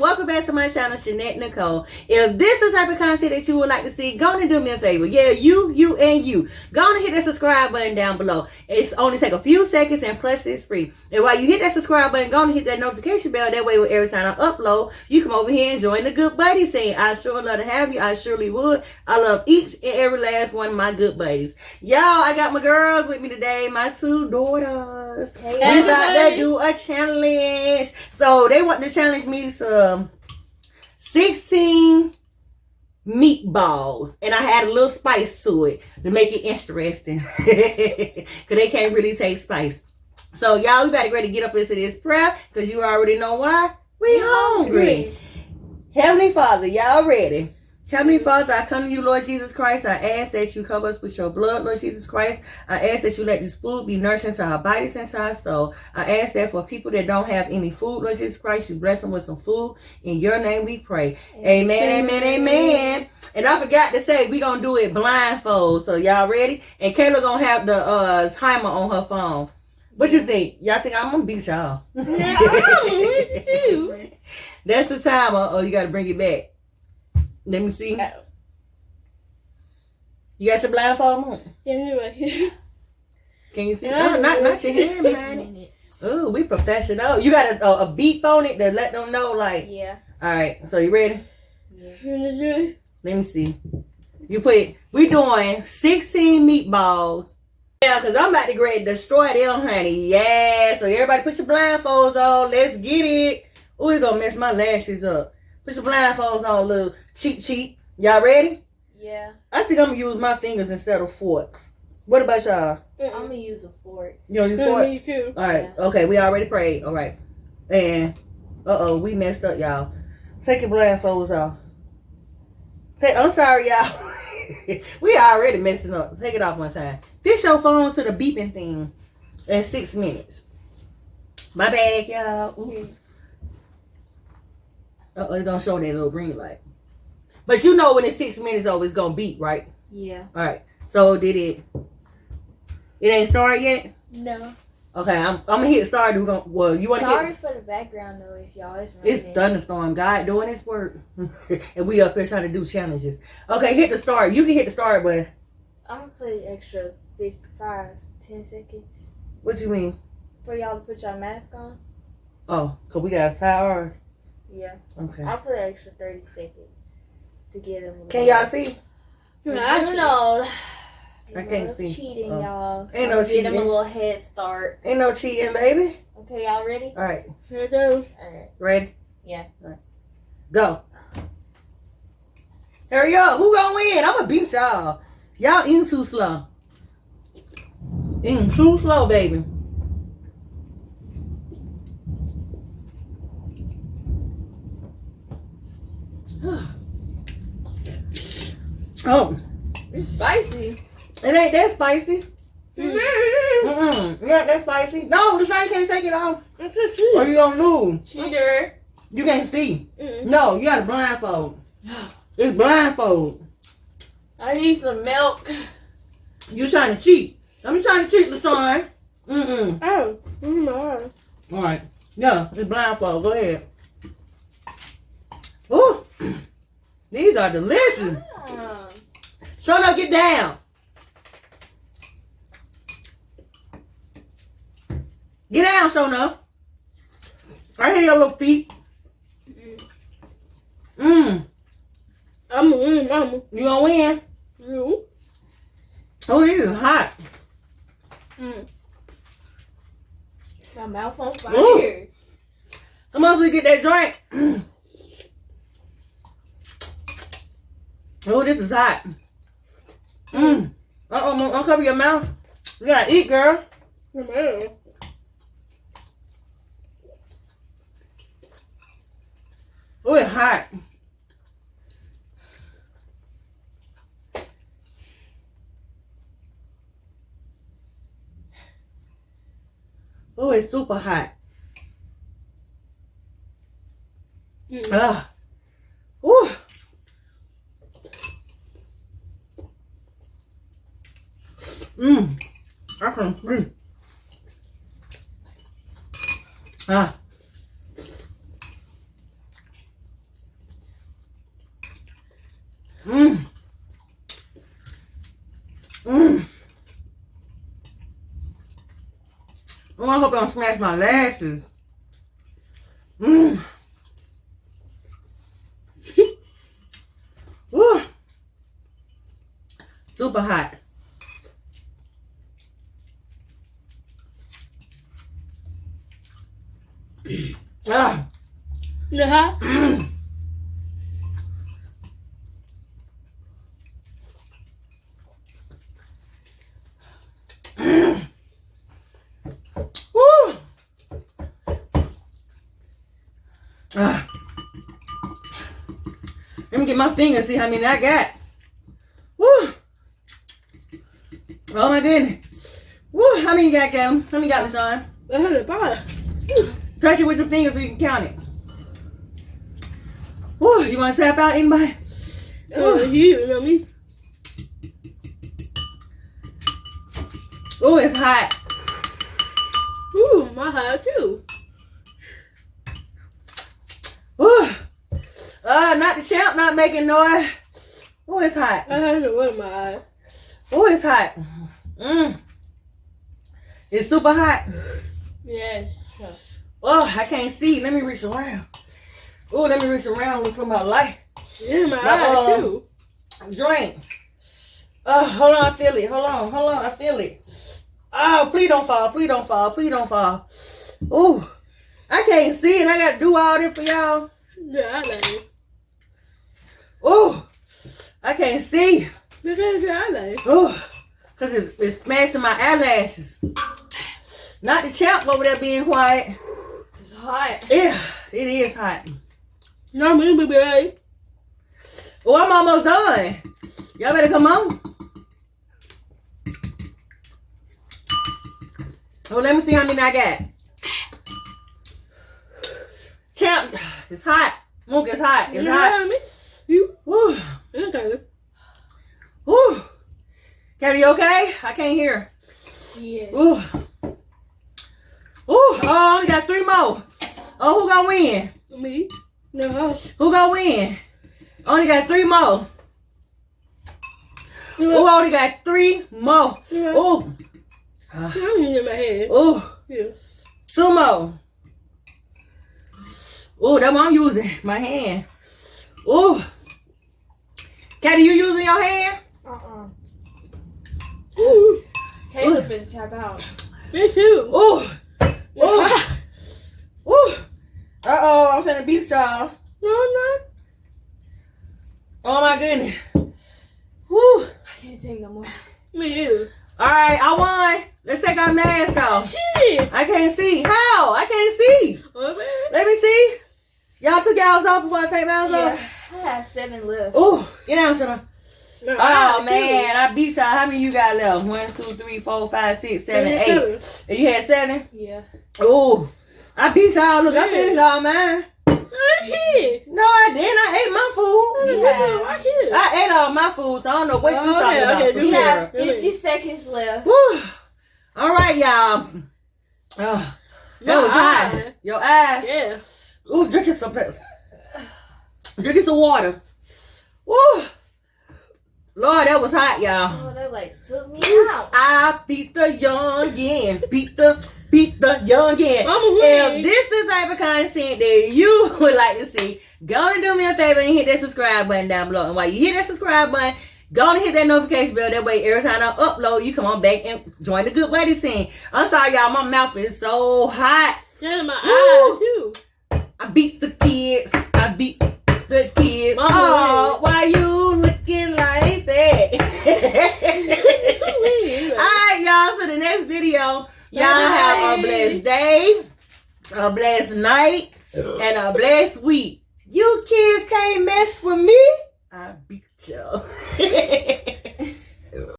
welcome back to my channel, Shanette Nicole. If this is the type of content that you would like to see, go on and do me a favor. Yeah, you, and you. Go on and hit that subscribe button down below. It's only take a few seconds and plus it's free. And while you hit that subscribe button, go on and hit that notification bell. That way, every time I upload, you come over here and join the good buddy scene. I sure love to have you. I surely would. I love each and every last one of my good buddies. Y'all, I got my girls with me today, my two daughters. Hey, we about to do a challenge. So they want to challenge me some 16 meatballs, and I had a little spice to it to make it interesting, because they can't really taste spice. So y'all, we better get ready to get up into this prayer, because you already know why. We hungry. Heavenly Father, y'all ready? Heavenly Father, I come to you, Lord Jesus Christ. I ask that you cover us with your blood, Lord Jesus Christ. I ask that you let this food be nourishing to our bodies and to our soul. I ask that for people that don't have any food, Lord Jesus Christ, you bless them with some food. In your name we pray. Amen, amen, amen. And I forgot to say, we're going to do it blindfold. So y'all ready? And Kayla going to have the timer on her phone. What you think? Y'all think I'm going to beat y'all? No, what you? That's the timer. Oh, you got to bring it back. Let me see. You got your blindfold on? Yeah, Can you see? No, not your hand behind it. Oh, we professional. You got a beep on it to let them know, like. Yeah. All right. So you ready? Yeah. Let me see. You put it. We doing 16 meatballs. Yeah, because I'm about to get ready to destroy them, honey. Yeah. So everybody put your blindfolds on. Let's get it. Oh, it's going to mess my lashes up. Put your blindfolds on, little cheat. Y'all ready? Yeah. I think I'm going to use my fingers instead of forks. What about y'all? I'm going to use a fork. You going to use a fork? Me too. All right. Yeah. Okay, we already prayed. All right. And, we messed up, y'all. Take your blindfolds off. I'm sorry, y'all. We already messing up. Take it off one time. Fix your phone to the beeping thing in 6 minutes. My bad, y'all. Oops. It don't show that little green light. But you know when it's 6 minutes over, it's going to beep, right? Yeah. All right. So did it ain't started yet? No. Okay, I'm going to hit start. You want to Sorry for the background noise, y'all. It's thunderstorm. God doing his work. And we up here trying to do challenges. Okay, hit the start. You can hit the start button. I'm going to put an extra 10 seconds. What you mean? For y'all to put y'all mask on. Oh, because we got a tower. Yeah. Okay. I'll put an extra 30 seconds to get them. Can y'all see? I know. I can't see. Cheating, y'all. Ain't no cheating. Get them a little head start. Ain't no cheating, baby. Okay, y'all ready? All right. Here we go. All right. Ready? Yeah. All right. Go. Hurry up. Who gonna win? I'm gonna beat y'all. Y'all eating too slow. Eating too slow, baby. Oh, it's spicy. It ain't that spicy. It ain't that spicy. No, this thing can't take it off. Or you gonna lose. Cheater. You can't see. No, you got a blindfold. It's blindfold. I need some milk. You trying to cheat. I'm trying to cheat, LaShawn. Oh. All right. Yeah, it's blindfold. Go ahead. Ooh. These are delicious. Shut up, get down. Get down, Shona. I hear your little feet. I'm gonna win, mama. You gonna win? You? Oh, this is hot. My mouth on fire. Ooh. Come on, so we get that drink. Oh, this is hot. Uncover your mouth. You gotta eat, girl. Oh, it's hot. Oh, it's super hot. Ooh. I can breathe. I hope I don't smash my lashes. Mmm. Woo. Super hot. Ah. Yeah. Woo. Ah. Let me get my finger and see how many I got. Woo. Oh my goodness. Woo. How many you got, Kevin? How many you got, LaShawn? 105. Touch it with your fingers so you can count it. Woo. You want to tap out, anybody? You know me. Oh, it's hot. Ooh, my hot too. Ooh. Not the champ, not making noise. Oh, it's hot. I had to run my eye. Oh, it's hot. It's super hot. Yes. Sure. Oh, I can't see. Let me reach around. Oh, let me reach around look for my light. Yeah, my eye too. Drink. Hold on, I feel it. Hold on, I feel it. Oh, please don't fall. Please don't fall. Please don't fall. Oh, I can't see it. I got to do all this for y'all. Yeah, I like it. Oh, I can't see. Because I like it. Oh, because it's smashing my eyelashes. Not the champ over there being quiet. It's hot. Yeah, it is hot. No, me, baby. Oh, I'm almost done. Y'all better come on. Oh, let me see how many I got. Champ, it's hot. Mook, it's hot. It's hot. Me? You? Woo. Okay. Woo. Cat, you okay? I can't hear. Yeah. Ooh. Ooh. Oh, I only got 3 more. Oh, who gonna win? Me? No. Who gonna win? Only got 3 more. Oh, I only got 3 more. Oh. I'm in my head. Oh. Yeah. 2 more. Oh, that's what I'm using. My hand. Oh. Katie, you using your hand? Ooh. Caleb been tap out. Me too. Oh. Oh. Oh. Uh-oh, I'm finna beat y'all. No. Oh my goodness. Woo. I can't take no more. Me either. Alright, I won. Let's take our mask off. Shit. I can't see. How? I can't see. Oh, Let me see. Y'all took y'all's off before I take mine Yeah, off? I had 7 left. Oh, get down, Shana. man. Oh man, I beat y'all. How many you got left? 1, 2, 3, 4, 5, 6, 7, 8. And you had 7? Yeah. Oh, I beat y'all. Look, I Yeah. finished all mine. Shit. No, I didn't. I ate my food. Yeah. I ate all my food, so I don't know what you Oh, talking okay, about. okay, so do You Sarah. have 50 seconds left. Whew. All right, y'all. Oh, that was hot. eye. Your eyes. Yeah. Ooh, drinking some Pepsi. Drinking some water. Woo. Lord, that was hot, y'all. Oh, that like took me out. I beat the youngins. Beat the youngins. I'm a If this is the type of content that you would like to see, go and do me a favor and hit that subscribe button down below. And while you hit that subscribe button, go and hit that notification bell. That way, every time I upload, you come on back and join the good wedding scene. I'm sorry, y'all. My mouth is so hot. Yeah, my eye too. I beat the kids. I beat the kids. Mama, Oh, why you looking like that? Alright, y'all. So the next video, y'all have a blessed day, a blessed night, and a blessed week. You kids can't mess with me. I beat y'all.